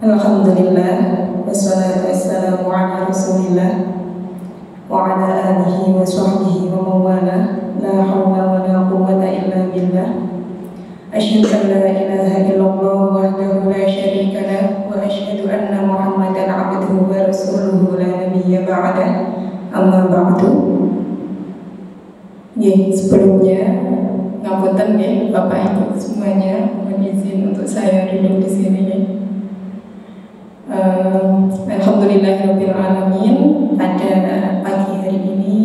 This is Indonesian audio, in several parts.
Alhamdulillah, wassalatu wassalamu ala rasulillah wa ala alihi wa sahbihi wa mawala. La hawla wa la quwwata illa billah. Asyhadu an la ilaha illallah wahdahu la syarika lah wa asyhadu anna Muhammadan abduhu wa rasuluhu la nabiyya ba'dah. Amma ba'du. Sebelumnya ngapunten nggih Bapak Ibu semuanya, mohon izin untuk saya duduk di sini. Alhamdulillahirabbil alamin. Pada pagi hari ini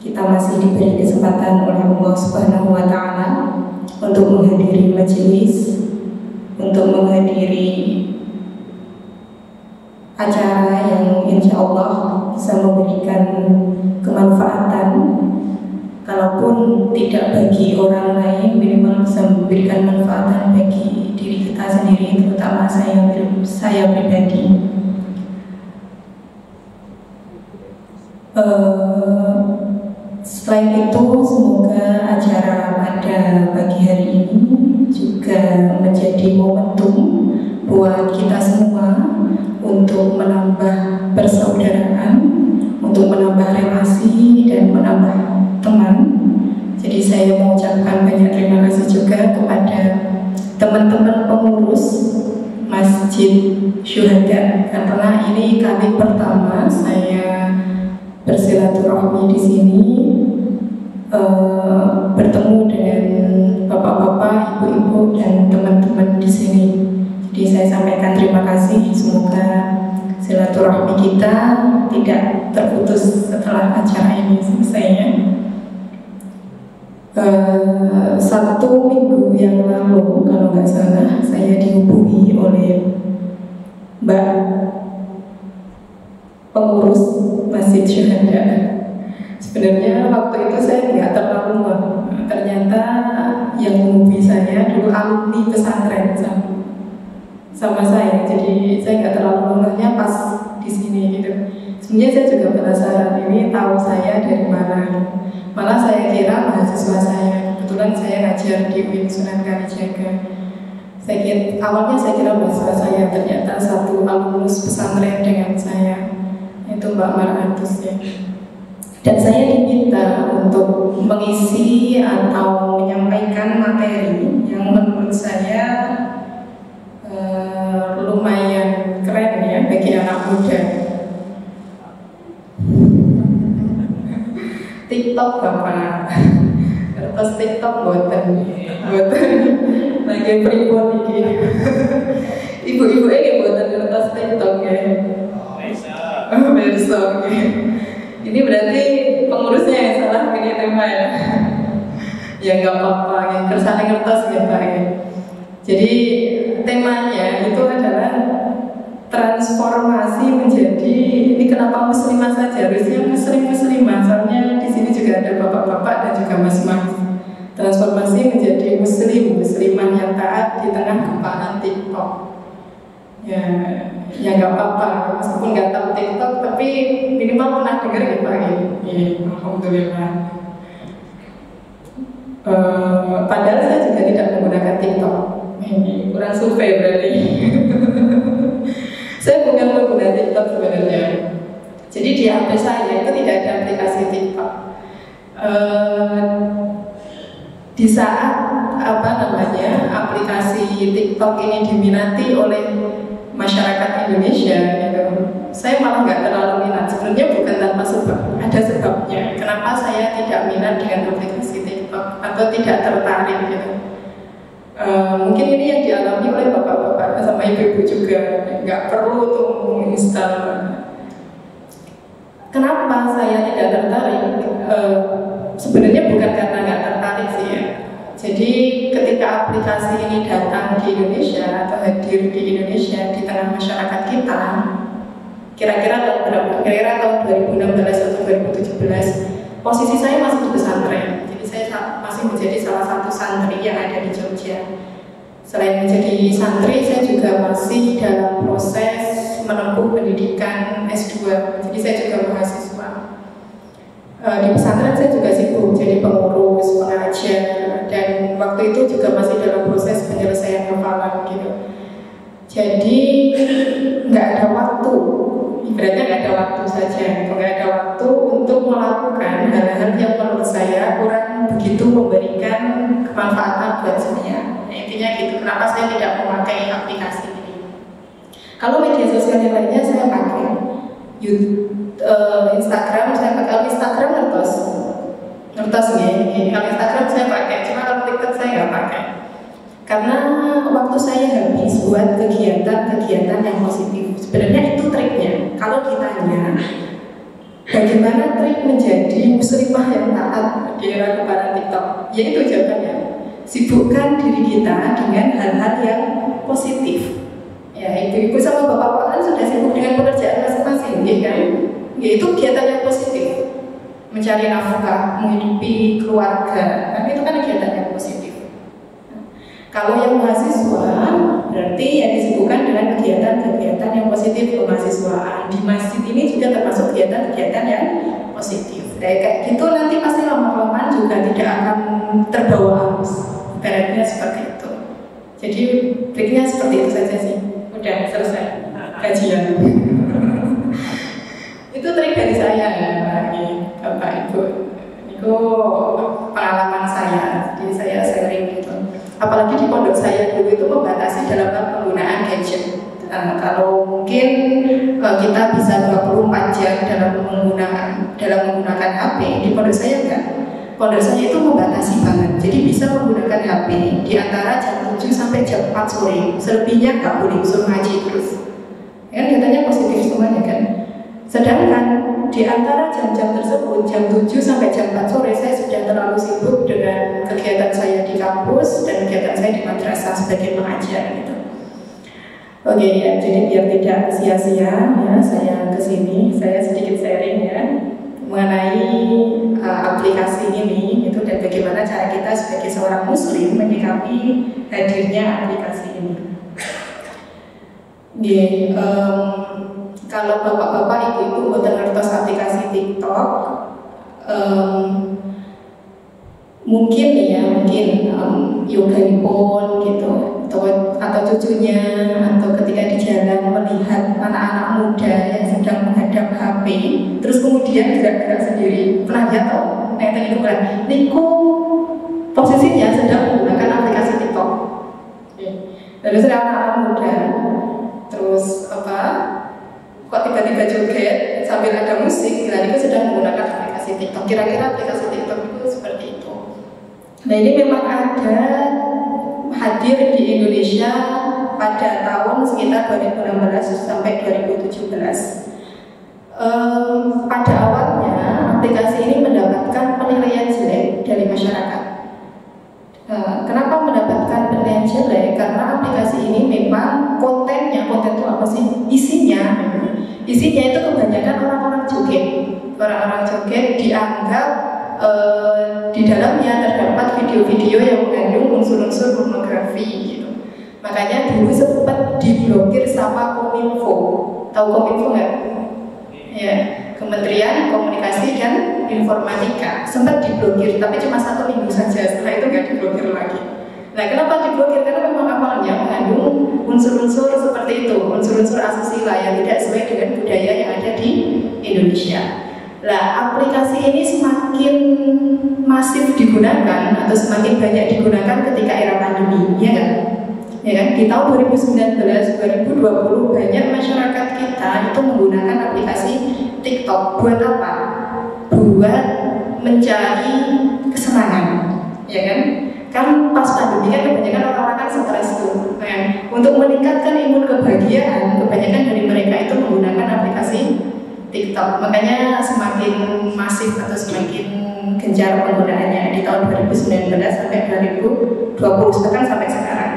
kita masih diberi kesempatan oleh Allah Subhanahu wa taala untuk menghadiri majelis, untuk menghadiri acara yang insya Allah bisa memberikan kemanfaatan, kalaupun tidak bagi orang lain, minimal bisa memberikan manfaatan bagi diri kita sendiri, terutama saya pribadi. Selain itu, semoga acara pada pagi hari ini juga menjadi momentum buat kita semua untuk menambah persaudaraan, untuk menambah relasi dan menambah teman. Jadi saya mengucapkan banyak terima kasih juga kepada teman-teman pengurus Masjid Syuhada, karena ini kali pertama saya bersilaturahmi di sini, bertemu dengan bapak-bapak, ibu-ibu dan teman-teman di sini. Jadi saya sampaikan terima kasih. Semoga silaturahmi kita tidak terputus setelah acara ini selesai. Satu minggu yang lalu kalau nggak salah, saya dihubungi oleh Mbak pengurus Masjid Syuhada. Sebenarnya waktu itu saya nggak terlalu ternyata yang menghubungi saya dulu alumni pesantren sama saya. Jadi saya nggak terlalu ngomongnya pas di sini gitu. Sebenarnya saya juga penasaran ini tahu saya dari mana. Malah saya kira mahasiswa saya. Kebetulan saya ngajar di UIN Sunan Kalijaga. Awalnya saya kira mahasiswa saya, ternyata satu alumnus pesantren dengan saya, itu Mbak Marhatus ya. Dan saya diminta untuk mengisi atau menyampaikan materi yang menurut saya lumayan keren ya bagi anak muda. TikTok Bapak, terus TikTok buatan lagi pribon ini. Ibu-ibu ini buatan kertas TikTok ya. Besok. Ini berarti pengurusnya yang salah pilih tema ya. Ya nggak apa-apa, ya kersane kertas ya Pak ya. Jadi temanya itu adalah transformasi menjadi, ini kenapa muslimah saja, harusnya muslimah, soalnya di sini juga ada bapak-bapak dan juga mas-mas. Transformasi menjadi muslimah yang taat di tengah kempanan TikTok. Ya nggak apa-apa, meskipun nggak tahu TikTok, tapi minimal pernah dengar ya Pak ya. Alhamdulillah. Padahal saya juga tidak menggunakan TikTok. Ini kurang survei berarti. Saya bukan pengguna TikTok sebenarnya. Jadi di HP saya itu tidak ada aplikasi TikTok. Di saat aplikasi TikTok ini diminati oleh masyarakat Indonesia gitu, saya malah nggak terlalu minat. Sebenarnya bukan tanpa sebab, ada sebabnya. Kenapa saya tidak minat dengan aplikasi TikTok atau tidak tertarik gitu? Mungkin ini yang dialami oleh bapak-bapak sama ibu-ibu juga, nggak perlu untuk menginstal. Kenapa saya tidak tertarik? Sebenarnya bukan karena nggak tertarik sih ya. Jadi ketika aplikasi ini datang di Indonesia atau hadir di Indonesia di tengah masyarakat kita, kira-kira tahun berapa? Kira-kira tahun 2016 atau 2017, posisi saya masih di pesantren. Jadi saya masih menjadi salah satu santri yang ada di Jogja. Selain menjadi santri, saya juga masih dalam proses menempuh pendidikan S2. Jadi saya juga mahasiswa. Di pesantren saya juga sibuk jadi pengurus, pengajar, dan waktu itu juga masih dalam proses penyelesaian hafalan gitu. Jadi nggak ada waktu, ibaratnya nggak ada waktu saja, nggak ada waktu untuk melakukan hal-hal yang menurut saya kurang begitu memberikan kemanfaatan buat saya. Nah, intinya gitu. Kenapa saya tidak memakai aplikasi ini? Kalau media sosial yang lainnya saya pakai, Instagram saya pakai. Kalau Instagram ngertos ya. Kalau Instagram saya pakai, cuma kalau TikTok saya nggak pakai. Karena waktu saya habis buat kegiatan-kegiatan yang positif. Sebenarnya itu triknya. Kalau ditanya bagaimana trik menjadi muslimah yang taat di era kebaran TikTok, yaitu jawabannya sibukkan diri kita dengan hal-hal yang positif. Ya, ibu-ibu sama bapak-bapak kan sudah sibuk dengan pekerjaan masing-masing, ya kan? Yaitu kegiatan yang positif, mencari nafkah, menghidupi keluarga, kan itu kan kegiatan yang positif. Kalau yang mahasiswa, berarti yang disibukkan dengan kegiatan-kegiatan yang positif kemahasiswaan. Di masjid ini juga termasuk kegiatan-kegiatan yang positif. Kayak gitu nanti pasti lama-kelamaan juga tidak akan terbawa arus. Ibaratnya seperti itu. Jadi triknya seperti itu saja sih. Udah selesai kajian. Itu trik dari saya ya, Bapak Ibu. Itu pengalaman saya. Jadi saya sharing gitu. Apalagi di pondok saya dulu itu membatasi dalam penggunaan gadget. Kalau mungkin kita bisa 24 jam dalam menggunakan HP, di pondok saya enggak. Pondok saya itu membatasi banget. Jadi bisa menggunakan HP di antara jam 7 sampai jam 4 sore. Selebihnya enggak boleh, suruh ngaji terus. Kan katanya positif semuanya kan. Sedangkan di antara jam-jam tersebut, jam 7 sampai jam 4 sore, saya sudah terlalu sibuk dengan kegiatan saya di kampus dan kegiatan saya di madrasah sebagai pengajar gitu. Oke ya, jadi biar tidak sia-sia ya, saya kesini, saya sedikit sharing ya mengenai aplikasi ini itu dan bagaimana cara kita sebagai seorang muslim menyikapi hadirnya aplikasi ini. Kalau bapak-bapak, ibu-ibu boten ngertos aplikasi TikTok, mungkin yoganipun gitu, atau cucunya, atau ketika di jalan melihat anak-anak muda yang sedang menghadap HP, terus kemudian gerak-gerak sendiri, pernah jatuh. Nah itu niku posisinya sedang menggunakan aplikasi TikTok. Lalu sedang anak-anak muda, terus kok tiba-tiba joget sambil ada musik, dan itu sedang menggunakan aplikasi TikTok. Kira-kira aplikasi TikTok itu seperti itu. Nah ini memang ada hadir di Indonesia pada tahun sekitar 2016 sampai 2017. Pada awalnya aplikasi ini mendapatkan penilaian jelek dari masyarakat. Kenapa mendapatkan penilaian jelek? Karena aplikasi ini memang konten itu apa sih? Isinya itu kebanyakan orang-orang joget. Orang-orang joget dianggap di dalamnya terdapat video-video yang mengandung unsur-unsur pornografi gitu. Makanya dulu sempat diblokir sama Kominfo. Tahu Kominfo nggak? Ya, Kementerian Komunikasi dan Informatika sempat diblokir, tapi cuma 1 minggu saja. Setelah itu nggak diblokir lagi. Nah, kenapa diblokir? Karena memang awalnya mengandung unsur-unsur seperti itu, unsur-unsur asusila yang tidak sesuai dengan budaya yang ada di Indonesia. Nah, aplikasi ini semakin masif digunakan atau semakin banyak digunakan ketika era pandemi, ya kan? Ya kan? Di tahun 2019, 2020 banyak masyarakat kita itu menggunakan aplikasi TikTok. Buat apa? Buat mencari kesenangan, ya kan? Kan pas pandemi kan kebanyakan orang-orang kan stres tuh. Nah, untuk meningkatkan imun kebahagiaan, kebanyakan dari mereka itu menggunakan aplikasi TikTok. Makanya semakin masif atau semakin gencar penggunaannya di tahun 2019 sampai 2020 bahkan sampai sekarang.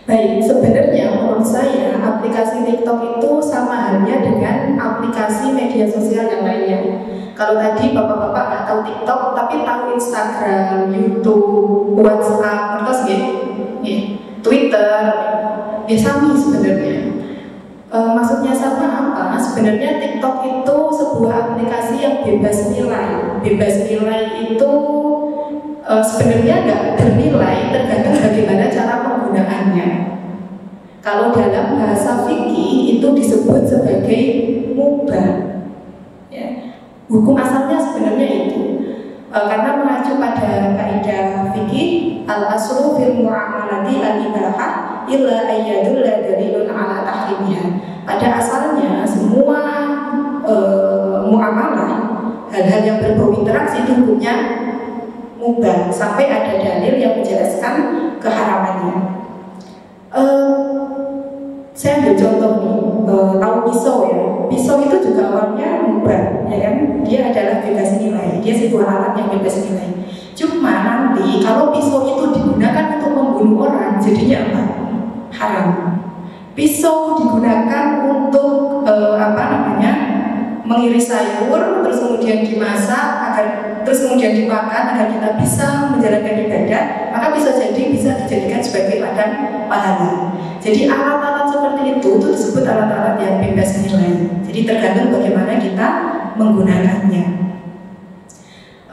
Baik, sebenarnya menurut saya aplikasi TikTok itu sama halnya dengan aplikasi media sosial yang lainnya. Kalau tadi bapak-bapak nggak tahu TikTok tapi tahu Instagram, YouTube, WhatsApp, terus Twitter, ya sama sebenarnya. Maksudnya sama apa? Sebenarnya TikTok itu sebuah aplikasi yang bebas nilai. Bebas nilai itu sebenarnya nggak bernilai, tergantung bagaimana cara penggunaannya. Kalau dalam bahasa fikih itu disebut sebagai mubah. Ya. Hukum asalnya sebenarnya itu karena mengacu pada kaidah fikih al-aslu fil muamalati al-ibahah illa ayyadulla dalilun ala tahrimiha. Pada asalnya semua muamalah, hal-hal yang berbau interaksi itu hukumnya mubah sampai ada dalil yang menjelaskan keharamannya. Saya ambil contoh nih, tahu pisau ya. Pisau itu juga awalnya mubah, ya kan? Dia adalah bebas nilai, dia sebuah alat yang bebas nilai. Cuma nanti kalau pisau itu digunakan untuk membunuh orang, jadinya apa? Haram. Pisau digunakan untuk mengiris sayur, terus kemudian dimasak, terus kemudian dimakan agar kita bisa menjalankan ibadah, maka bisa dijadikan sebagai ladang pahala. Jadi alat-alat seperti itu disebut alat-alat yang bebas nilai. Jadi tergantung bagaimana kita menggunakannya.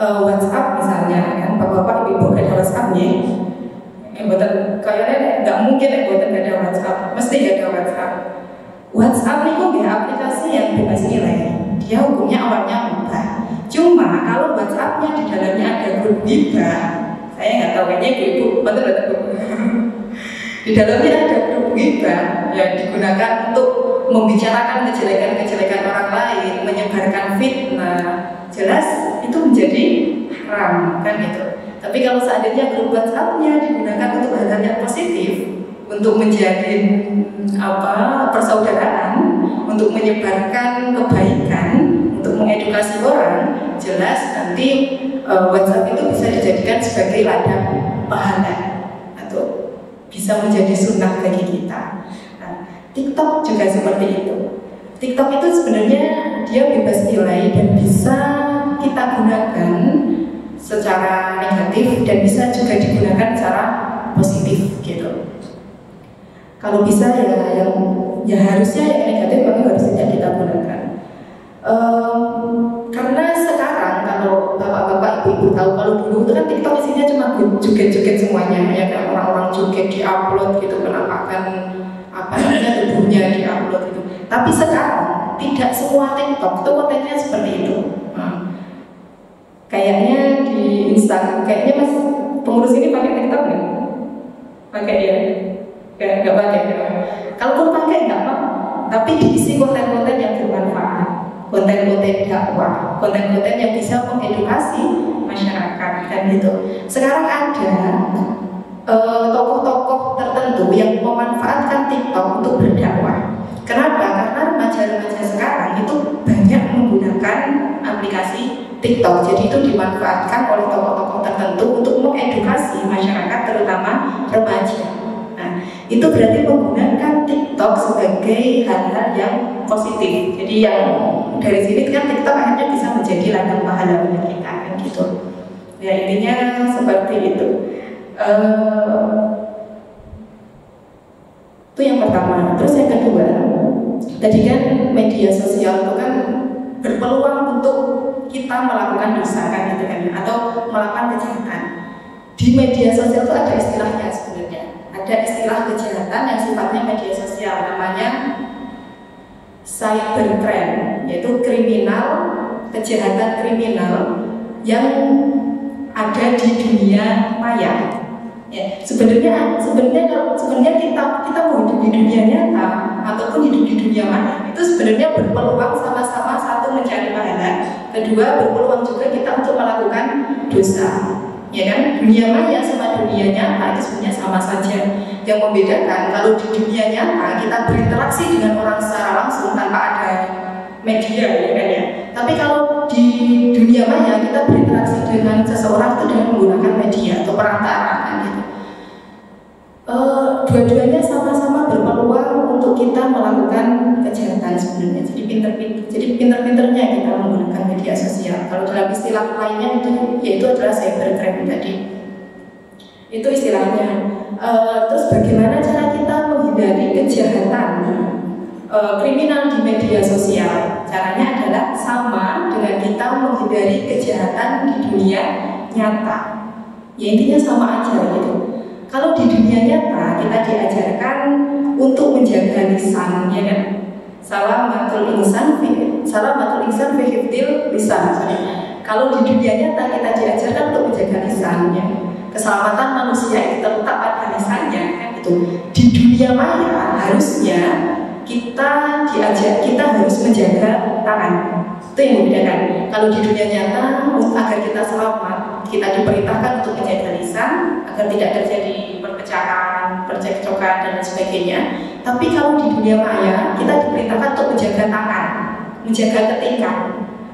WhatsApp misalnya, kan bapak-bapak ibu ada WhatsApp-nya. Kayaknya nggak mungkin buatan ada WhatsApp, mesti ada WhatsApp. WhatsApp itu dia aplikasi yang bebas nilai. Dia hukumnya awalnya mubah. Cuma kalau WhatsApp-nya di dalamnya ada grup ghibah, saya nggak tahu kayaknya ibu betul. Di dalamnya ada grup ghibah yang digunakan untuk membicarakan kejelekan-kejelekan orang lain, menyebarkan fitnah. Jelas itu menjadi haram, kan gitu. Tapi kalau seandainya grup WhatsApp-nya digunakan untuk hal-hal yang positif, untuk menjalin persaudaraan, untuk menyebarkan kebaikan, untuk mengedukasi orang, jelas nanti WhatsApp itu bisa dijadikan sebagai ladang pahala atau bisa menjadi sunnah bagi kita. Nah, TikTok juga seperti itu. TikTok itu sebenarnya dia bebas nilai dan bisa kita gunakan secara negatif dan bisa juga digunakan secara positif gitu. Kalau bisa ya harusnya yang negatif memang harus tidak kita gunakan. Karena sekarang kalau bapak-bapak ibu-ibu tahu, kalau dulu itu kan TikTok isinya cuma joget-joget semuanya, ya kan, orang-orang joget diupload gitu, penampakan tubuhnya diupload gitu. Tapi sekarang tidak semua TikTok itu kontennya seperti itu. Kayaknya di Instagram, kayaknya mas pengurus ini pakai TikTok nggak? Pakai ya? Nggak pakai. Kalaupun pakai nggak apa-apa, tapi diisi konten-konten yang bermanfaat, konten-konten dakwah, konten-konten yang bisa mengedukasi masyarakat, kan gitu. Sekarang ada tokoh-tokoh tertentu yang memanfaatkan TikTok untuk berdakwah. Kenapa? Karena remaja-remaja sekarang itu banyak menggunakan aplikasi TikTok. Jadi itu dimanfaatkan oleh tokoh-tokoh tertentu untuk mengedukasi masyarakat, terutama remaja. Nah, itu berarti menggunakan TikTok sebagai hal-hal yang positif. Jadi yang dari sini kan TikTok akhirnya bisa menjadi ladang pahala bagi kita, kan gitu. Ya intinya seperti itu. Itu yang pertama. Terus yang kedua, tadi kan media sosial itu kan berpeluang untuk kita melakukan dosa, kan gitu kan, atau melakukan kejahatan. Di media sosial itu ada istilahnya sebenarnya. Ada istilah kejahatan yang sifatnya media sosial, namanya cybercrime, yaitu kejahatan kriminal yang ada di dunia maya. Ya, sebenarnya kita mau hidup di dunia nyata ataupun hidup di dunia maya, itu sebenarnya berpeluang sama-sama, satu mencari pahala, kedua berpeluang juga kita untuk melakukan dosa. Ya kan, dunia maya sama dunia nyata itu sebenarnya sama saja. Yang membedakan kalau di dunia nyata kita berinteraksi dengan orang secara langsung tanpa ada media, ya kan ya. Tapi kalau di dunia maya kita berinteraksi dengan seseorang itu dengan menggunakan media atau perantara, kan gitu. Dua-duanya sama-sama berpeluang untuk kita melakukan kejahatan sebenarnya. Jadi pinter-pinternya kita menggunakan media sosial. Kalau dalam istilah lainnya itu yaitu adalah cybercrime tadi. Itu istilahnya. Terus bagaimana cara kita menghindari kejahatan kriminal di media sosial? Caranya adalah sama dengan kita menghindari kejahatan di dunia nyata. Ya intinya sama aja gitu. Kalau di dunia nyata kita diajarkan untuk menjaga lisan, ya kan? Salamatul insan fi hifdzil lisan. Kalau di dunia nyata kita diajarkan untuk menjaga lisannya. Keselamatan manusia itu terletak pada lisannya, kan gitu. Di dunia maya harusnya kita harus menjaga tangan. Itu yang membedakan. Kalau di dunia nyata agar kita selamat, kita diperintahkan untuk menjaga lisan agar tidak terjadi perpecahan, percekcokan dan sebagainya. Tapi kalau di dunia maya kita diperintahkan untuk menjaga tangan, menjaga ketikan.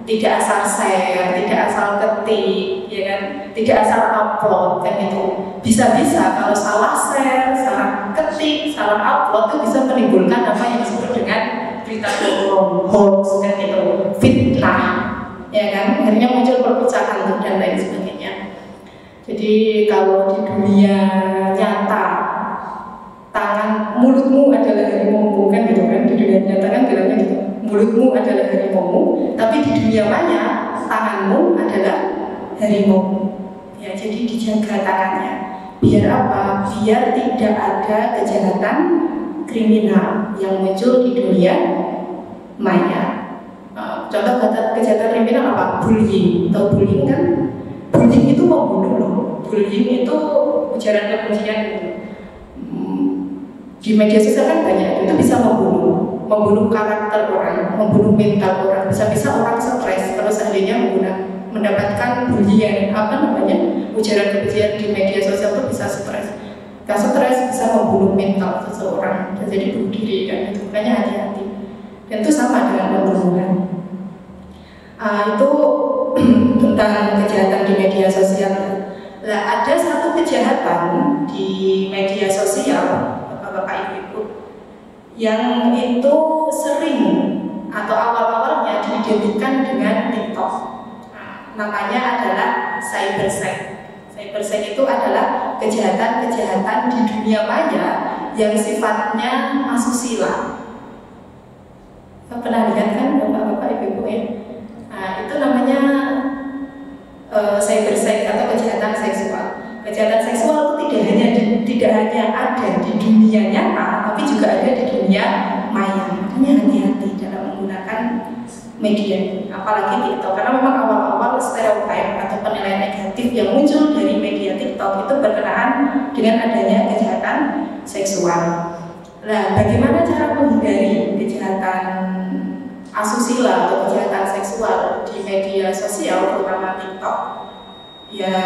Tidak asal share, tidak asal ketik, ya kan? Tidak asal upload, kan itu. Bisa-bisa kalau salah share, salah ketik, salah upload itu bisa menimbulkan apa yang disebut dengan berita bohong, hoax, kan itu, fitnah, ya kan? Akhirnya muncul perpecahan dan lain sebagainya. Jadi kalau di dunia nyata, tangan, mulutmu adalah harimau, kan gitu kan? Di dunia nyata kan bilangnya gitu. Mulutmu adalah harimau, tapi di dunia maya tanganmu adalah harimau. Ya, jadi dijaga tangannya. Biar apa? Biar tidak ada kejahatan kriminal yang muncul di dunia maya. Contoh kejahatan kriminal apa? Bullying. Tahu bullying kan? Bullying itu membunuh loh. Bullying itu ujaran kebencian. Di media sosial kan banyak, itu bisa membunuh karakter orang, membunuh mental orang, bisa-bisa orang stres kalau seandainya mendapatkan bullying, ujaran kebencian di media sosial itu bisa stres. Kalau stres bisa membunuh mental seseorang dan jadi bunuh diri, kan itu. Makanya hati-hati. Dan itu sama dengan pembunuhan. Itu tentang kejahatan di media sosial. Nah, ada satu kejahatan di media sosial, Bapak Ibu, yang itu sering atau awal-awalnya diidentikan dengan TikTok. Namanya adalah cybersex. Cybersex itu adalah kejahatan-kejahatan di dunia maya yang sifatnya asusila. Pernah lihat kan Bapak Ibu ya? Itu namanya cybersex atau kejahatan seksual. Kejahatan seksual itu tidak hanya ada di dunia nyata, tapi juga ada di dunia maya. Makanya hati-hati dalam menggunakan media, apalagi TikTok, karena memang awal-awal stereotip atau penilaian negatif yang muncul dari media TikTok itu berkenaan dengan adanya kejahatan seksual. Nah, bagaimana cara menghindari kejahatan asusila atau kejahatan seksual di media sosial, terutama TikTok? Ya,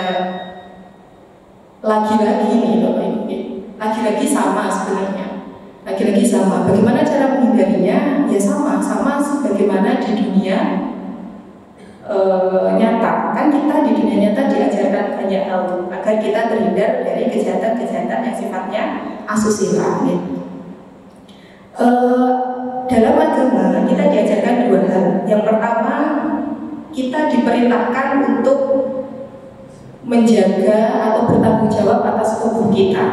lagi-lagi nih Bapak Ibu, lagi-lagi sama sebenarnya. Lagi-lagi sama. Bagaimana cara menghindarinya? Ya sama sebagaimana di dunia nyata. Kan kita di dunia nyata diajarkan banyak hal agar kita terhindar dari kejahatan-kejahatan yang sifatnya asusila. Dalam agama kita diajarkan dua hal. Yang pertama, kita diperintahkan untuk menjaga atau bertanggung jawab atas tubuh kita,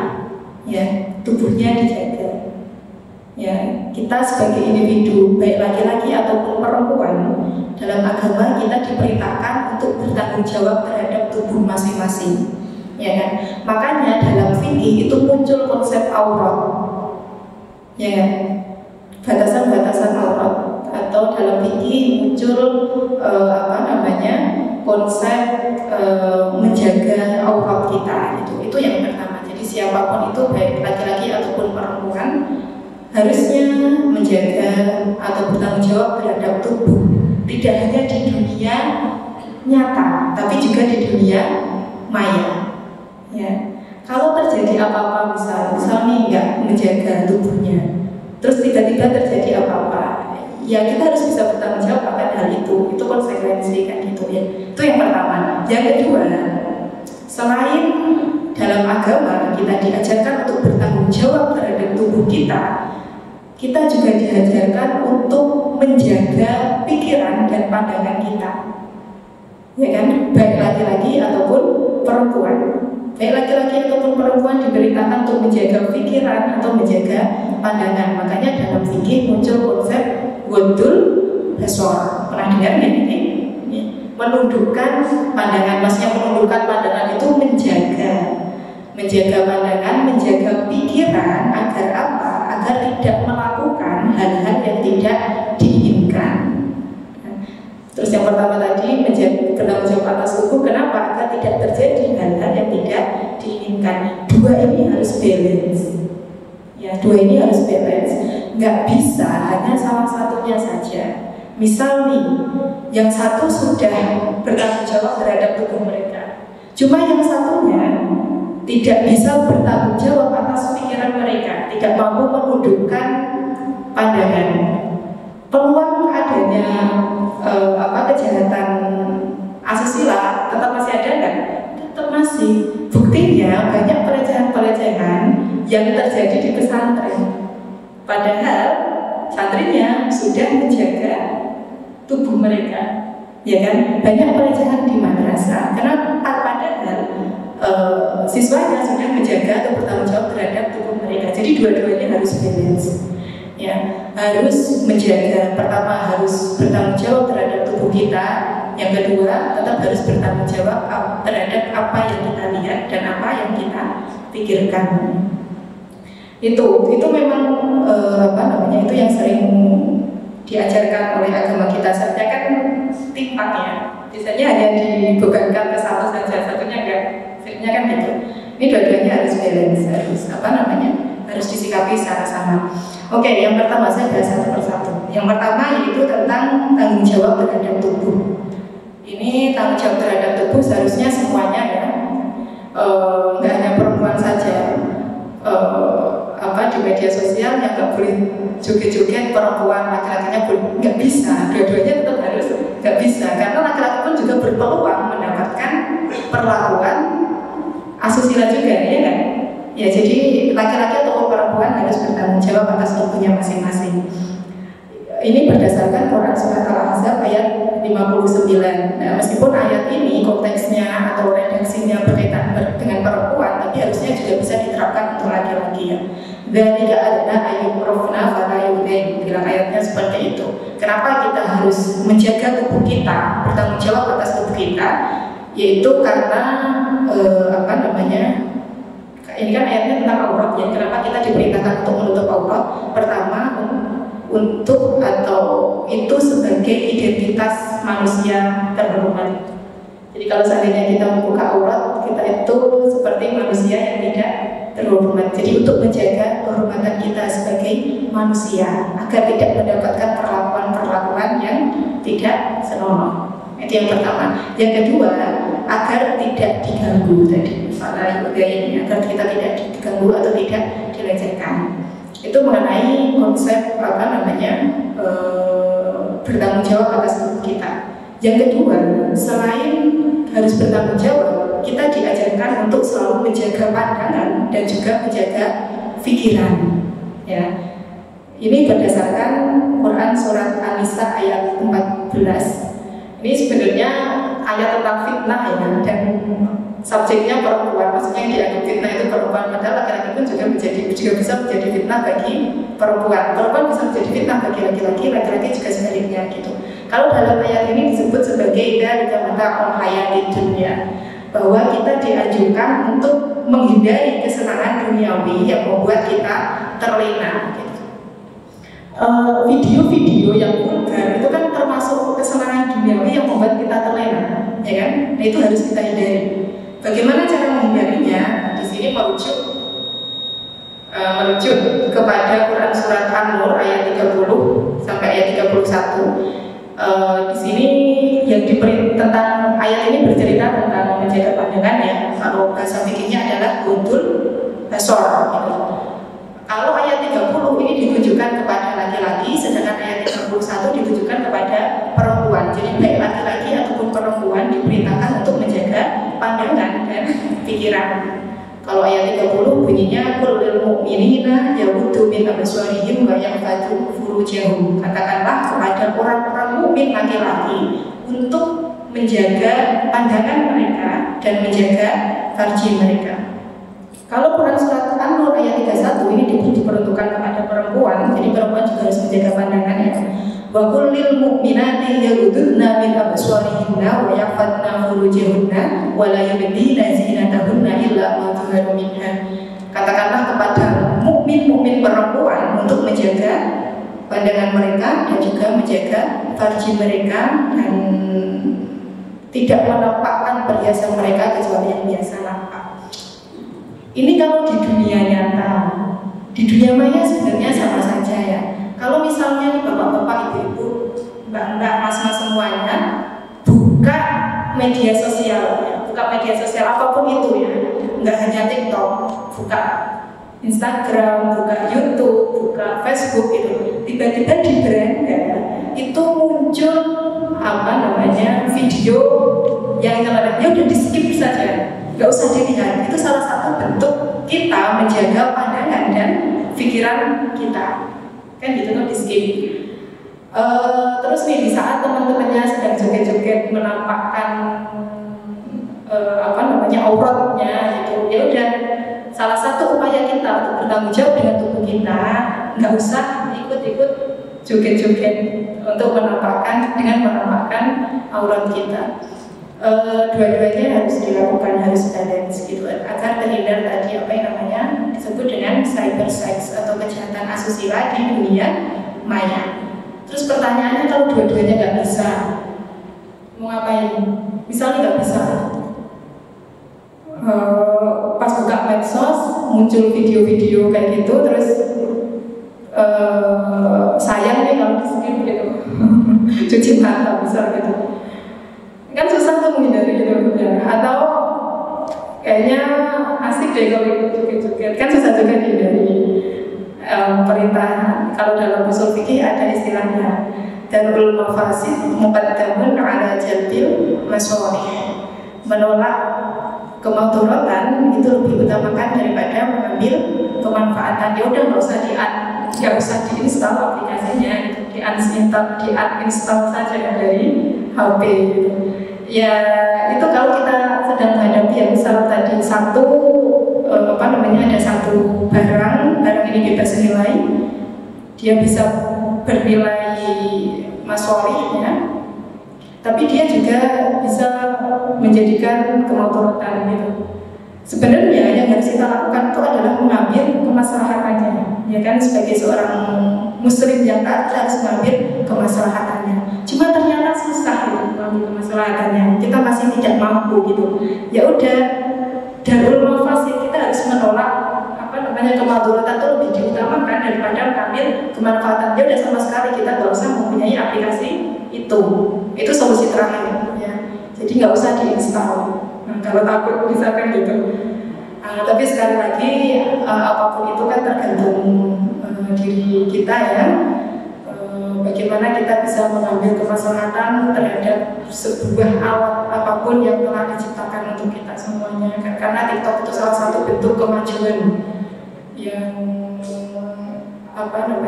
ya, tubuhnya dijaga. Ya, kita sebagai individu, baik laki-laki ataupun perempuan, dalam agama kita diperintahkan untuk bertanggung jawab terhadap tubuh masing-masing, ya kan? Makanya dalam fikih itu muncul konsep aurat, ya, batasan-batasan aurat, atau dalam fikih muncul konsep menjaga aurat kita. Itu yang pertama. Jadi siapapun itu, baik laki-laki ataupun perempuan, harusnya menjaga atau bertanggung jawab terhadap tubuh, tidak hanya di dunia nyata, tapi juga di dunia maya. Ya, kalau terjadi apa-apa, misal nih nggak menjaga tubuhnya, terus tiba-tiba terjadi apa-apa, ya kita harus bisa bertanggung jawab akan hal itu. Itu konsekuensi kan gitu ya. Itu yang pertama. Yang kedua, selain dalam agama kita diajarkan untuk bertanggung jawab terhadap tubuh kita, kita juga diajarkan untuk menjaga pikiran dan pandangan kita, ya kan? Baik laki-laki ataupun perempuan. Baik laki-laki ataupun perempuan diberitakan untuk menjaga pikiran atau menjaga pandangan. Makanya dalam fikih muncul konsep ghadul basar. Pernah dengar nggak ini? Menundukkan pandangan. Maksudnya menundukkan pandangan itu menjaga pandangan bertanggung jawab atas tubuh. Kenapa? Agar tidak terjadi hal-hal yang tidak diinginkan. Dua ini harus balance. Ya, dua ini harus balance. Nggak bisa hanya salah satunya saja. Misal nih, yang satu sudah bertanggung jawab terhadap tubuh mereka, cuma yang satunya tidak bisa bertanggung jawab atas pikiran mereka, tidak mampu menundukkan pandangan. Peluang adanya kejahatan asusila tetap masih ada kan? Tetap masih. Buktinya banyak pelecehan-pelecehan yang terjadi di pesantren. Padahal santrinya sudah menjaga tubuh mereka, ya kan? Banyak pelecehan di madrasah. Kenapa? Padahal siswanya sudah menjaga atau bertanggung jawab terhadap tubuh mereka. Jadi dua-duanya harus balance. Ya, harus menjaga, pertama harus bertanggung jawab terhadap tubuh kita, yang kedua tetap harus bertanggung jawab terhadap apa yang kita lihat dan apa yang kita pikirkan. Itu memang itu yang sering diajarkan oleh agama kita. Sebenarnya kan timpang ya, biasanya hanya dibebankan ke satu saja, satunya enggak. Sebenarnya kan gitu. Ini dua-duanya harus balance, harus disikapi secara sama. Oke, yang pertama saya bahas satu persatu. Yang pertama yaitu tentang tanggung jawab terhadap tubuh. Ini tanggung jawab terhadap tubuh seharusnya semuanya ya, nggak hanya perempuan saja. Di media sosial yang nggak boleh joget-joget perempuan, laki-lakinya pun nggak bisa. Dua-duanya tetap harus nggak bisa, karena laki-laki pun juga berpeluang mendapatkan perlakuan asusila juga, ya kan? Ya, jadi laki-laki atau perempuan harus bertanggung jawab atas tubuhnya masing-masing. Ini berdasarkan Quran Surat Al-Ahzab ayat 59. Nah, meskipun ayat ini konteksnya atau redaksinya berkaitan dengan perempuan, tapi harusnya juga bisa diterapkan untuk laki-laki ya. Dan tidak ada ayukrofna fala yudain. Bilang ayatnya seperti itu. Kenapa kita harus menjaga tubuh kita, bertanggung jawab atas tubuh kita? Yaitu karena ini kan ayatnya tentang aurat ya. Kenapa kita diperintahkan untuk menutup aurat? Pertama, untuk atau itu sebagai identitas manusia terhormat. Jadi kalau seandainya kita membuka aurat, kita itu seperti manusia yang tidak terhormat. Jadi untuk menjaga kehormatan kita sebagai manusia agar tidak mendapatkan perlakuan-perlakuan yang tidak senonoh. Itu yang pertama. Yang kedua, agar tidak diganggu tadi, agar kita tidak diganggu atau tidak dilecehkan. Itu mengenai konsep bertanggung jawab atas tubuh kita. Yang kedua, selain harus bertanggung jawab, kita diajarkan untuk selalu menjaga pandangan dan juga menjaga pikiran. Ya, ini berdasarkan Quran Surat An-Nisa ayat 14. Ini sebenarnya ayat tentang fitnah ya, dan subjeknya perempuan. Maksudnya yang dianggap fitnah itu perempuan, padahal laki-laki pun juga bisa menjadi fitnah bagi perempuan. Perempuan bisa menjadi fitnah bagi laki-laki, laki-laki juga sebaliknya gitu. Kalau dalam ayat ini disebut sebagai dzalika mata'ul hayatid dunya, bahwa kita dianjurkan untuk menghindari kesenangan duniawi yang membuat kita terlena gitu. Video-video yang vulgar itu kan termasuk kesenangan duniawi yang membuat kita terlena, ya kan? Nah, itu harus kita hindari. Bagaimana cara menghindarinya? Di sini merujuk kepada Quran Surat An-Nur ayat 30 sampai ayat 31. Di sini yang tentang ayat ini bercerita tentang menjaga pandangan ya. Kalau bahasa fikihnya adalah gudul basor gitu. Kalau ayat 30 ini ditujukan kepada laki-laki, sedangkan ayat 31 ditujukan kepada perempuan. Jadi baik laki-laki ataupun perempuan diperintahkan untuk menjaga pandangan dan pikiran. Kalau ayat 30 bunyinya qul lil mu'minina yaghuddu min absarihim wa yahfazu furujahum. Katakanlah kepada orang-orang mukmin laki-laki untuk menjaga pandangan mereka dan menjaga farji mereka. Kalau Quran Surat An-Nur ayat 31 ini diperuntukkan kepada perempuan, jadi perempuan juga harus menjaga pandangannya. Wa qul lil mu'minati yaghuddna min absarihinna wa yahfazna furujahunna wa la yubdina zinatahunna illa ma dhahara minha. Katakanlah kepada mukmin perempuan untuk menjaga pandangan mereka dan juga menjaga farji mereka dan tidak menampakkan perhiasan mereka kecuali yang biasa nampak. Ini kalau di dunia nyata. Di dunia maya sebenarnya sama saja ya. Kalau misalnya nih bapak-bapak, ibu-ibu, mbak-mbak, mas-mas semuanya buka media sosial, ya, buka media sosial apapun itu ya, nggak hanya TikTok, buka Instagram, buka YouTube, buka Facebook itu, tiba-tiba di beranda itu muncul video yang ya udah di skip saja, nggak usah dilihat. Itu salah satu bentuk kita menjaga pandangan dan pikiran kita, kan gitu kan, di skip. Terus nih di saat teman-temannya sedang joget-joget menampakkan auratnya gitu, ya udah, salah satu upaya kita untuk bertanggung jawab dengan tubuh kita, nggak usah ikut-ikut joget-joget untuk menampakkan aurat kita. Dua-duanya harus dilakukan, harus balance gitu, agar terhindar tadi disebut dengan cyber sex atau kejahatan asusila di dunia maya. Terus pertanyaannya, kalau dua-duanya nggak bisa, mau ngapain? Misalnya nggak bisa, pas buka medsos muncul video-video kayak gitu, terus sayang nih kalau di-skip gitu, cuci mata misal gitu, kan susah tuh menghindari gitu ya. Atau kayaknya asik deh kalau ikut joget-joget, kan susah juga dihindari. Perintah kalau dalam usul fikih ada istilahnya darul mafasid muqaddamun ala jalbil masolih, menolak kemadaratan itu lebih utamakan daripada mengambil kemanfaatan. Ya udah, nggak usah diinstal aplikasinya, diuninstall saja dari HP gitu. Ya itu kalau kita sedang menghadapi yang misal tadi ada satu barang ini bebas nilai, dia bisa bernilai masolih ya, tapi dia juga bisa menjadikan kemadaratan gitu. Sebenarnya yang harus kita lakukan itu adalah mengambil kemaslahatannya, ya kan, sebagai seorang muslim yang taat kita harus mengambil kemaslahatannya. Cuma ternyata susah gitu mengambil kemaslahatannya, kita masih tidak mampu gitu. Ya udah, darul mafasid, kita harus menolak kemadaratan itu lebih diutamakan daripada mengambil kemanfaatan. Ya udah, sama sekali kita nggak usah mempunyai aplikasi itu solusi terakhir ya. Jadi nggak usah diinstal kalau takut misalkan gitu. Tapi sekali lagi apapun itu kan tergantung diri kita ya. Bagaimana kita bisa mengambil kemaslahatan terhadap sebuah alat apapun yang telah diciptakan untuk kita semuanya. Karena TikTok itu salah satu bentuk kemajuan yang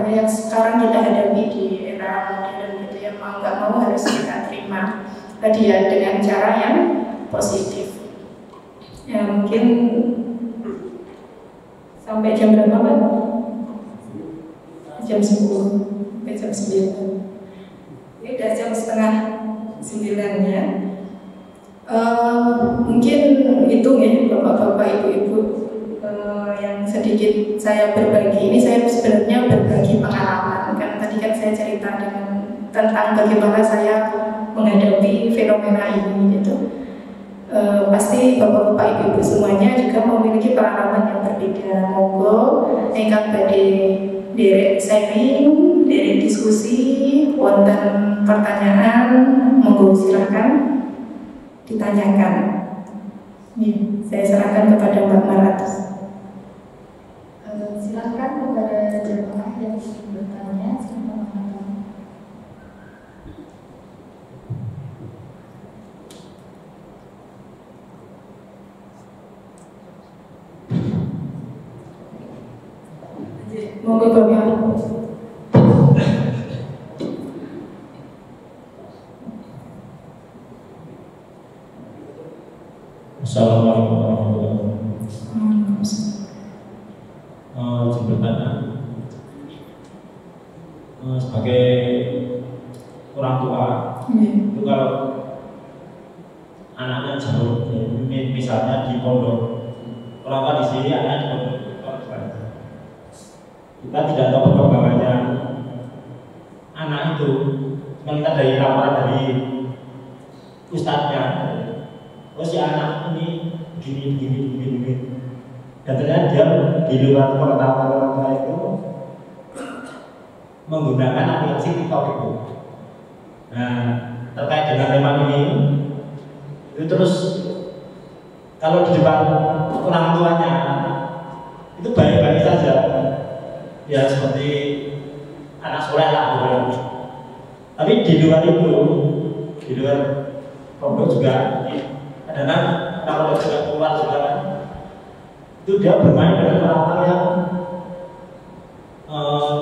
yang sekarang kita hadapi di era modern gitu ya, mau nggak mau harus kita terima tadi ya, dengan cara yang positif. Ya mungkin sampai jam berapa Pak? Jam 10 sampai jam 9. Ini udah jam setengah 9 ya. Mungkin itu ya Bapak-bapak, Ibu-ibu, yang sedikit saya berbagi. Ini saya sebenarnya berbagi pengalaman, kan tadi kan saya cerita tentang bagaimana saya menghadapi fenomena ini gitu. Pasti Bapak-bapak, Ibu-ibu semuanya juga memiliki pengalaman yang berbeda. Monggo ingkang badhe derek sharing, derek diskusi, wonten pertanyaan, monggo silakan ditanyakan. Nih, saya serahkan kepada Mbak Maratus. Silakan kepada jemaah yang ingin bertanya. Monggo Bapak. Assalamualaikum warahmatullahi wabarakatuh. Bertanya, sebagai orang tua, itu kalau anaknya jauh, misalnya di pondok, orang tua di sini, anaknya di pondok, kita tidak tahu perkembangannya anak itu. Cuma kita dari laporan dari ustadznya, oh si anak ini gini. Dan ternyata dia di luar pengetahuan itu menggunakan aplikasi TikTok itu. Nah, terkait dengan tema ini, itu terus kalau di depan orang tuanya itu baik-baik saja, ya seperti anak soleh lah gitu. Tapi di luar itu, di luar pondok juga ada kalau juga keluar juga kan, itu dia bermain dengan orang-orang yang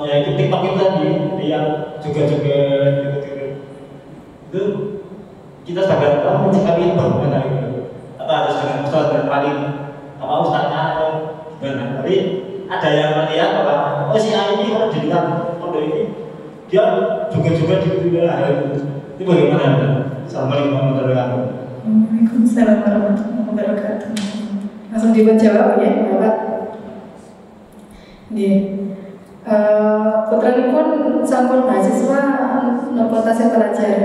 ya itu TikTok itu tadi, yang juga itu kita sadar bahwa mencikapi itu bagaimana gitu, atau harus dengan ustaz dan paling apa ustaznya atau gimana. Tapi ada yang melihat bahwa oh si A ini kalau di luar pondok ini dia juga di luar itu bagaimana? Assalamualaikum warahmatullahi wabarakatuh. Waalaikumsalam warahmatullahi wabarakatuh. Langsung dijawab ya, Bapak. Nggih. Putra pun sampun mahasiswa napa tasih pelajar.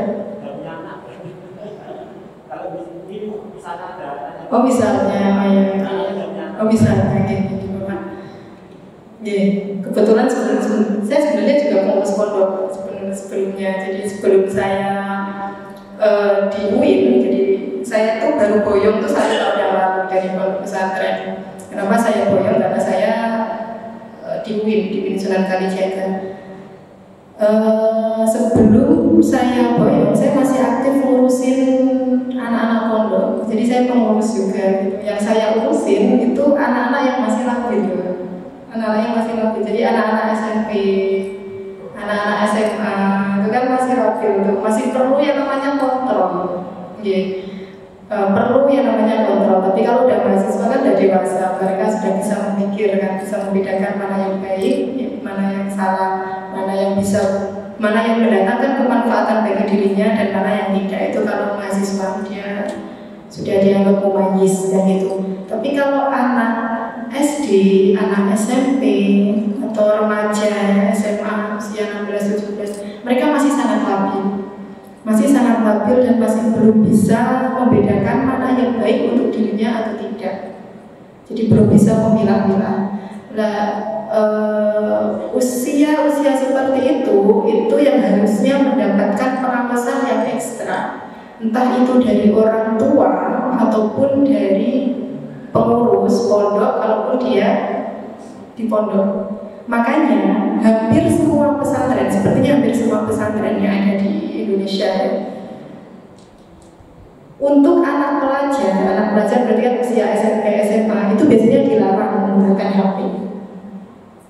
Oh misalnya, oh misalnya, gitu Bapak. Kebetulan saya sebenarnya juga pengurus pondok sebelumnya. Jadi sebelum saya di UIN, jadi saya tuh baru boyong tuh 1 tahun yang lalu dari pondok pesantren. Kenapa saya boyong? Karena saya di UIN Sunan Kalijaga. Sebelum saya boyong, saya masih aktif ngurusin anak-anak pondok. Jadi saya pengurus juga. Yang saya urusin itu anak-anak yang masih labil, anak-anak yang masih labil. Jadi anak-anak SMP, anak-anak SMA itu kan masih labil, masih perlu yang namanya kontrol. Perlu yang namanya kontrol. Tapi kalau udah mahasiswa kan udah dewasa, mereka sudah bisa memikirkan, bisa membedakan mana yang baik, mana yang salah, mana yang mendatangkan kemanfaatan bagi dirinya dan mana yang tidak. Itu kalau mahasiswa dia sudah dianggap mumayyiz dan itu. Tapi kalau anak SD, anak SMP atau remaja SMA usia 16-17, mereka masih sangat labil dan masih belum bisa membedakan mana yang baik untuk dirinya atau tidak. Jadi belum bisa memilah-milah. Usia seperti itu yang harusnya mendapatkan pengawasan yang ekstra, entah itu dari orang tua ataupun dari pengurus pondok kalaupun dia di pondok. Makanya hampir semua pesantren, sepertinya hampir semua pesantren yang ada di Indonesia, untuk anak pelajar berarti kan usia SMP, SMA itu biasanya dilarang menggunakan HP.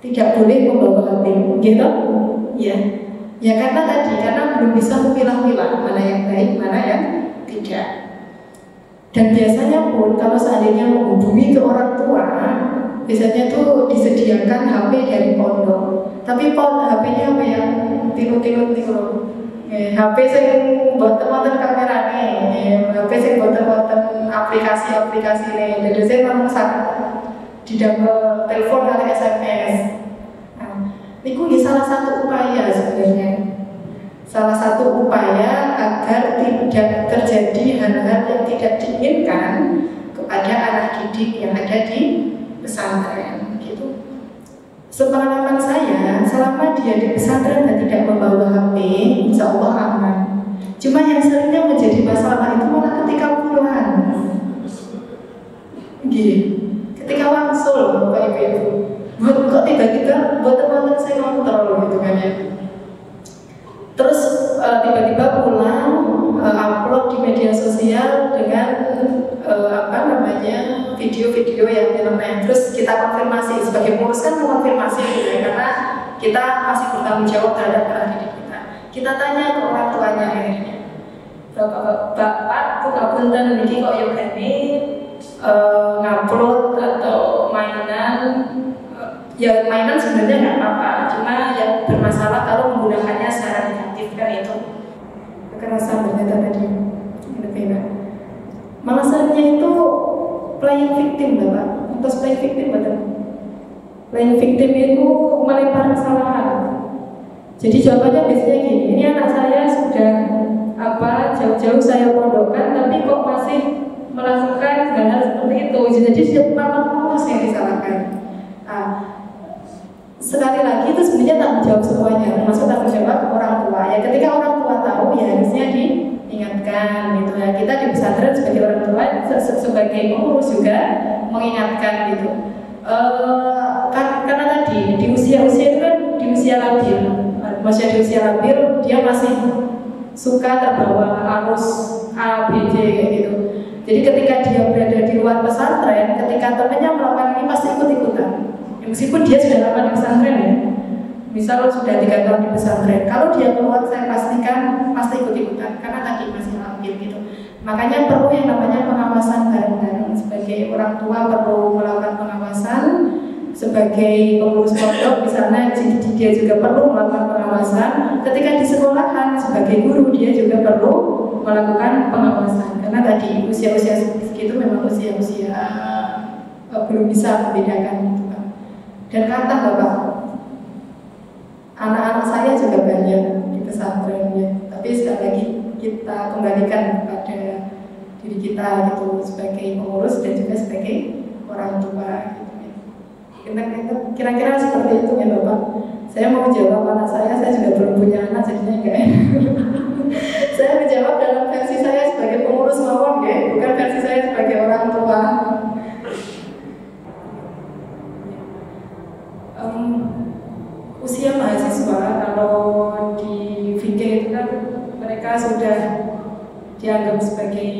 Tidak boleh membawa HP, gitu? Ya karena belum bisa memilah-milah mana yang baik, mana yang tidak. Dan biasanya pun kalau seandainya menghubungi ke orang tua, biasanya tuh disediakan HP dari pondok. Tapi HP-nya apa yang tiru-tiru. HP saya boten kamera nih, HP saya boten aplikasi nih. Jadi saya ngomong di dalam telepon kali SMS. Itu salah satu upaya sebenarnya. Salah satu upaya agar tidak terjadi hal-hal yang tidak diinginkan kepada anak didik yang ada di pesantren, gitu. Sepengalaman saya, selama dia di pesantren dan tidak membawa HP, insya Allah aman. Cuma yang seringnya menjadi masalah itu malah ketika pulang, ketika wangsul, Bapak Ibu. Kok tiba-tiba buat teman-teman saya kontrol gitu kan ya. Terus tiba-tiba pulang upload di media sosial dengan video-video yang nyeleneh. Terus kita konfirmasi sebagai pengurus kan mengonfirmasi gitu ya, karena kita masih bertanggung jawab terhadap anak didik kita. Kita tanya ke orang tuanya akhirnya, Bapak, punten niki kok yo gani ngupload atau mainan. Ya mainan sebenarnya nggak apa-apa, cuma yang bermasalah kalau menggunakannya secara negatif kan itu kekerasan ternyata tadi berbeda. Malasannya itu playing victim, Bapak. Atas playing victim betul. Playing victim itu melempar kesalahan. Jadi jawabannya biasanya gini, ini anak saya sudah jauh-jauh saya pondokkan, tapi kok masih melakukan hal seperti itu. Jadi memang pengurus yang disalahkan. Sekali lagi itu sebenarnya tanggung jawab semuanya, termasuk tanggung jawab orang tua. Ya ketika orang tua tahu, ya harusnya diingatkan gitu ya. Kita di pesantren sebagai orang tua, sebagai pengurus juga mengingatkan gitu. Karena tadi di usia-usia itu kan di usia labil, masih di usia labil, dia masih suka terbawa arus A, B, C kayak gitu. Jadi ketika dia berada di luar pesantren, ketika temannya melakukan ini pasti ikut-ikutan. Ya, meskipun dia sudah lama di pesantren ya, misal sudah 3 tahun di pesantren, kalau dia keluar saya pastikan pasti ikut-ikutan karena tadi masih labil gitu. Makanya perlu yang namanya pengawasan bareng-bareng. Sebagai orang tua perlu melakukan pengawasan, sebagai pengurus pondok misalnya dia juga perlu melakukan pengawasan. Ketika di sekolahan sebagai guru dia juga perlu melakukan pengawasan. Karena tadi usia-usia segitu memang usia-usia belum bisa membedakan gitu kan. Dan kata Bapak, anak-anak saya juga banyak di pesantrennya. Tapi sekali lagi kita kembalikan kepada diri kita gitu sebagai pengurus dan juga sebagai orang tua gitu. Kira-kira seperti itu ya Bapak. Saya mau jawab anak saya juga belum punya anak jadinya enggak. Saya menjawab dalam versi saya sebagai pengurus mawon ya, bukan versi saya sebagai orang tua. Usia mahasiswa kalau di fikih itu kan mereka sudah dianggap sebagai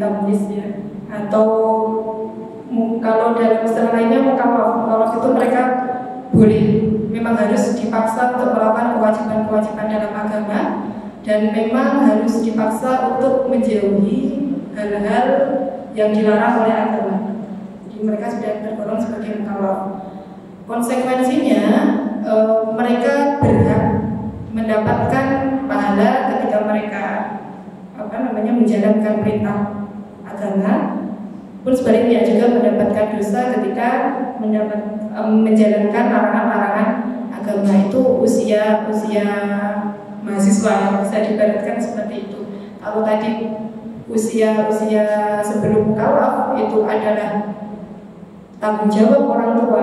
tamyiz ya, atau kalau dalam istilah lainnya mukallaf itu mereka boleh, memang harus dipaksa untuk melakukan kewajiban-kewajiban dalam agama dan memang harus dipaksa untuk menjauhi hal-hal yang dilarang oleh agama. Jadi mereka sudah tergolong sebagai mukallaf. Konsekuensinya mereka berhak mendapatkan pahala ketika mereka menjalankan perintah agama, pun sebaliknya juga mendapatkan dosa ketika menjalankan larangan-larangan agama. Itu usia mahasiswa bisa diibaratkan seperti itu. Kalau tadi usia sebelum mukallaf itu adalah tanggung jawab orang tua,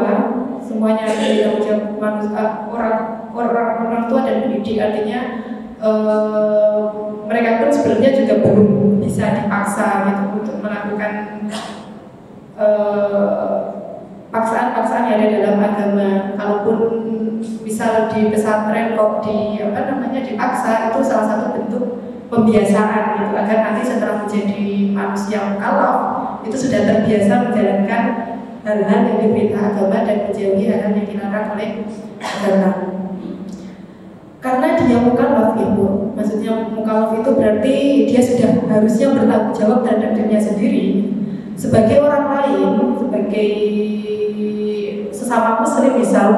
semuanya adalah tanggung jawab manusia, orang tua dan pendidik. Artinya mereka pun sebenarnya juga belum bisa dipaksa gitu untuk melakukan paksaan-paksaan yang ada dalam agama. Kalaupun misal di pesantren kok dipaksa, itu salah satu bentuk pembiasaan gitu, agar nanti setelah menjadi manusia mukallaf itu sudah terbiasa menjalankan hal-hal yang diperintah agama dan menjauhi hal-hal yang dilarang oleh agama. Karena dia mukallaf itu, maksudnya mukallaf itu berarti dia sudah harusnya bertanggung jawab terhadap dirinya sendiri. Sebagai orang lain, sebagai sesama muslim misal,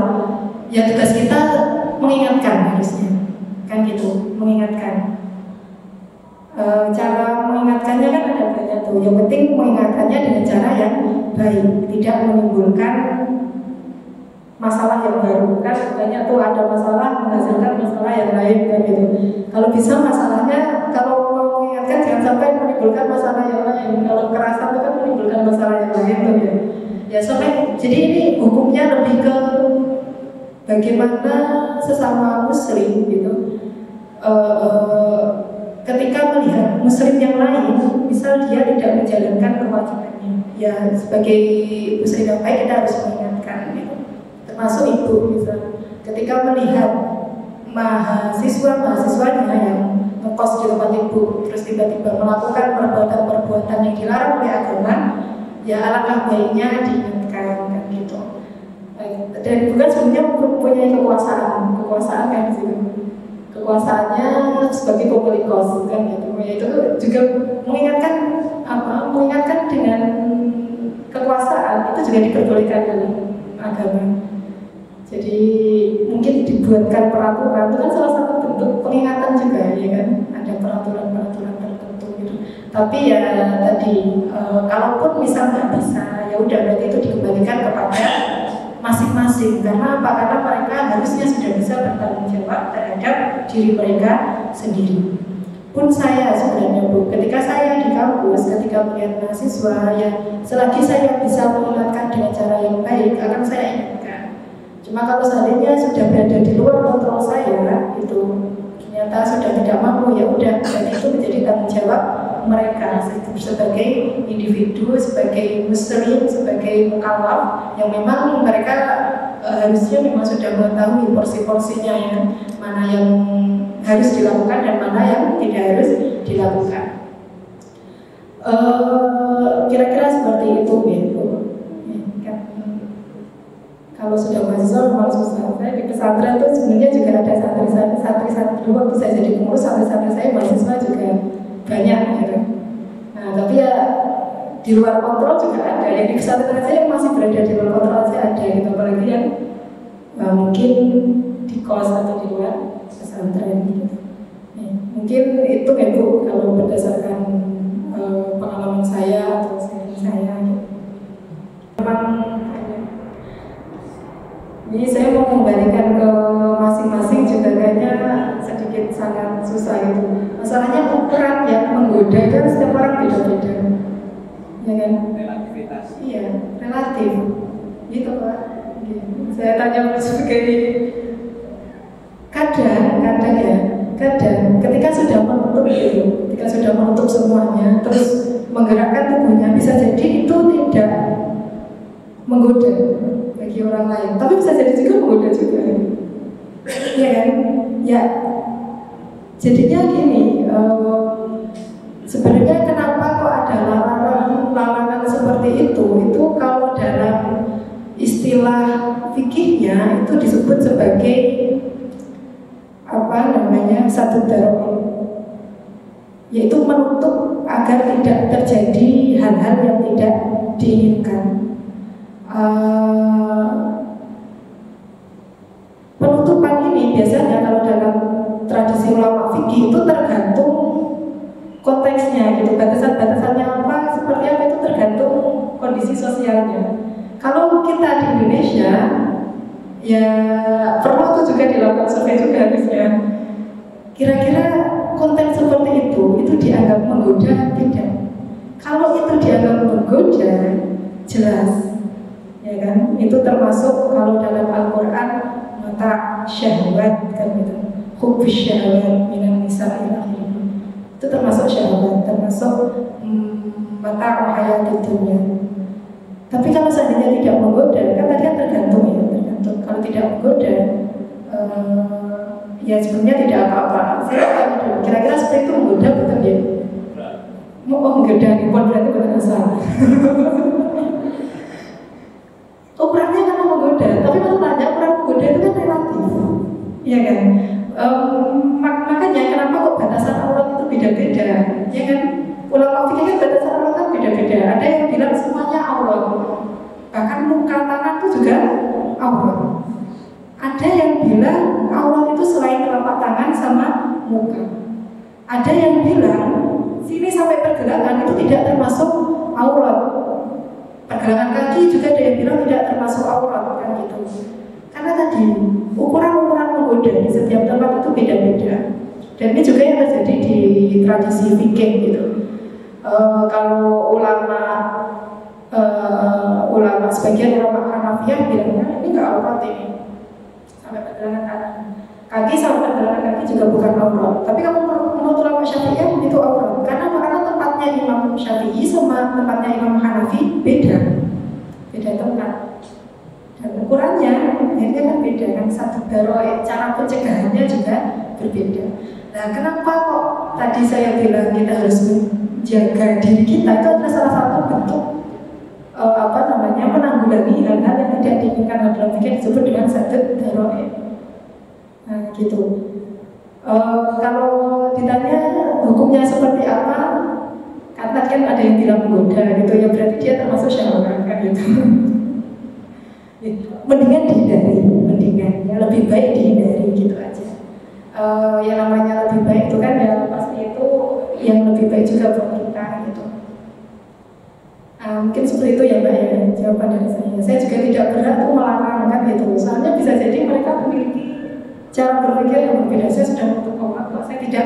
ya tugas kita mengingatkan harusnya, kan gitu, mengingatkan. Cara mengingatkannya kan ada banyak tuh. Yang penting mengingatkannya dengan cara yang baik, tidak menimbulkan masalah yang baru. Kan banyak tuh ada masalah menghasilkan masalah yang lain kan gitu. Kalau bisa masalahnya, kalau mau mengingatkan jangan sampai menimbulkan masalah yang lain. Kalau kekerasan itu kan menimbulkan masalah yang lain tuh ya. Ya sampai jadi ini hukumnya lebih ke bagaimana sesama muslim gitu. Ketika melihat muslim yang lain, misal dia tidak menjalankan kewajibannya, ya sebagai muslim yang baik kita harus mengingatkan gitu. Termasuk itu misal ketika melihat mahasiswanya yang ngekos di tempat ibu terus tiba-tiba melakukan perbuatan-perbuatan yang dilarang oleh agama, ya alangkah baiknya diingatkan kan gitu. Dan bukan sebenarnya mempunyai kekuasaan kan di situ. Kekuasaannya sebagai pemilik kos kan gitu. Ya itu juga mengingatkan dengan kekuasaan itu juga diperbolehkan dalam agama. Jadi mungkin dibuatkan peraturan itu kan salah satu bentuk pengingatan juga ya kan. Ada peraturan-peraturan tertentu gitu. Tapi ya tadi kalaupun misal nggak bisa, ya udah berarti itu dikembalikan kepada masing-masing. Karena apa? Karena mereka harusnya sudah bisa bertanggung jawab terhadap diri mereka sendiri. pun saya sebenarnya Bu, ketika saya di kampus, ketika melihat mahasiswa ya selagi saya bisa mengingatkan dengan cara yang baik akan saya ingatkan. Cuma kalau seandainya sudah berada di luar kontrol saya, itu ternyata sudah tidak mampu, ya udah, dan itu menjadi tanggung jawab mereka sebagai individu, sebagai muslim, sebagai mukallaf yang memang mereka harusnya memang sudah mengetahui porsi-porsinya ya, mana yang harus dilakukan dan mana yang tidak harus dilakukan. Kira-kira seperti itu gitu. Kalau sudah mahasiswa memang susah. Saya di pesantren itu sebenarnya juga ada santri-santri dua bisa jadi pengurus, santri-santri saya mahasiswa juga banyak gitu. Nah tapi ya di luar kontrol juga ada. Yang di pesantren saya masih berada di luar kontrol saya ada gitu. Apalagi yang mungkin di kos atau di luar pesantren gitu. Mungkin itu ya Bu, kalau berdasarkan pengalaman saya atau sharing saya gitu. Memang ini saya mau kembalikan ke masing-masing juga kayaknya sedikit sangat susah gitu. Masalahnya ukuran yang menggoda itu setiap orang beda-beda, ya kan? Relativitas. Iya, relatif. Gitu Pak. Saya tanya sebagai kadang ketika sudah menutup itu, ketika sudah menutup semuanya, terus menggerakkan tubuhnya, bisa jadi itu tidak menggoda bagi orang lain, tapi bisa jadi juga menggoda juga, ya kan? Ya, jadinya gini, sebenarnya kenapa kok ada larangan seperti itu kalau dalam istilah fikihnya itu disebut sebagai satu darah, yaitu menutup agar tidak terjadi hal-hal yang tidak diinginkan. Penutupan ini biasanya kalau dalam tradisi ulama fikih itu tergantung konteksnya gitu, batasan-batasannya apa, seperti apa itu tergantung kondisi sosialnya. Kalau kita di Indonesia ya perlu tuh juga dilakukan survei juga harusnya. Kira-kira konten seperti itu dianggap menggoda tidak? Kalau itu dianggap menggoda, jelas, ya kan? Itu termasuk kalau dalam Al-Quran mata syahwat kan gitu, hubus syahwat minan nisa ila akhirih. Itu termasuk syahwat, termasuk mata hayat dunia. Tapi kalau seandainya tidak menggoda, kan tadi kan tergantung ya, tergantung. Kalau tidak menggoda, ya sebenarnya tidak apa-apa. Saya tanya dulu, kira-kira seperti itu menggoda betul ya? Oh menggoda, impor berarti benar salah. Ukurannya kan menggoda, tapi kalau tanya ukuran menggoda itu kan relatif, ya kan? Makanya kenapa kok batasan aurat itu beda-beda, ya kan? Ulama fikih kan batasan aurat kan beda-beda. Ada yang bilang semuanya aurat, bahkan muka tangan itu juga aurat. Ada yang bilang aurat itu selain telapak tangan sama muka. Ada yang bilang sini sampai pergelangan itu tidak termasuk aurat. Pergelangan kaki juga ada yang bilang tidak termasuk aurat kan gitu. Karena tadi ukuran-ukuran menggoda di setiap tempat itu beda-beda. Dan ini juga yang terjadi di tradisi fikih gitu. Kalau ulama sebagian ulama Hanafiyah bilangnya ini nggak aurat ini. Sampai pergelangan tangan, kaki sampai pergelangan kaki juga bukan aurat. Tapi kalau menurut ulama Syafi'iyah itu aurat. Karena tempatnya Imam Syafi'i sama tempatnya Imam Hanafi beda tempat. Dan ukurannya akhirnya kan beda kan, satu darah, cara pencegahannya juga berbeda. Nah, kenapa kok tadi saya bilang kita harus menjaga diri kita, itu adalah salah satu bentuk menanggulangi hal-hal yang tidak diinginkan dalam fikih disebut dengan sadad daroe. Nah, gitu. Kalau ditanya hukumnya seperti apa, kan ada yang bilang menggoda gitu, ya berarti dia termasuk syahwat kan gitu. Mendingan dihindari, ya lebih baik dihindari gitu aja. Yang namanya lebih baik itu kan ya pasti itu yang lebih baik juga buat kita gitu. Mungkin seperti itu ya Mbak ya jawaban dari saya. Saya juga tidak berat tuh melarang kan gitu. Soalnya bisa jadi mereka memiliki cara berpikir yang berbeda. Saya sudah menutup aurat, saya tidak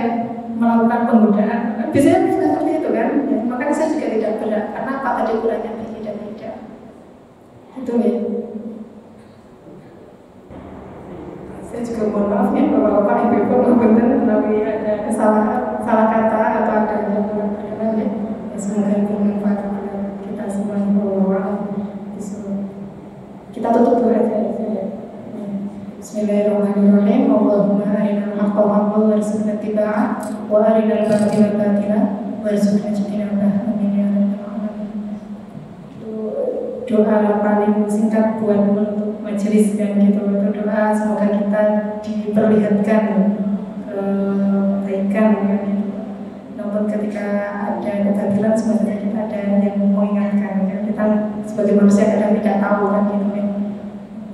melakukan penggodaan. Biasanya seperti itu kan. Ya, makanya saya juga tidak berat. Karena apa tadi ukurannya berbeda-beda. Itu ya. Saya juga mohon maaf ya bapak-bapak, ibu-ibu, tapi ada salah kata atau ada yang kurang berkenan ya. Semoga bermanfaat kepada kita semua. Kita tutup doa saja. Bismillahirrahmanirrahim. Allahumma arinal haqqa haqqan warzuqna ittiba'ah wa arinal batila batila warzuqna ijtinabah. Amin ya rabbal alamin. Doa paling singkat buat menutup majelis dan gitu. Itu doa semoga kita diperlihatkan kebaikan ya. Namun ketika ada kebatilan semoga kita ada yang mengingatkan ya. Kita sebagai manusia kadang tidak tahu kan gitu ya.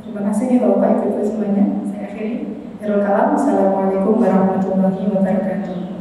Terima kasih ya Bapak Ibu semuanya. Saya akhiri. Assalamualaikum warahmatullahi wabarakatuh.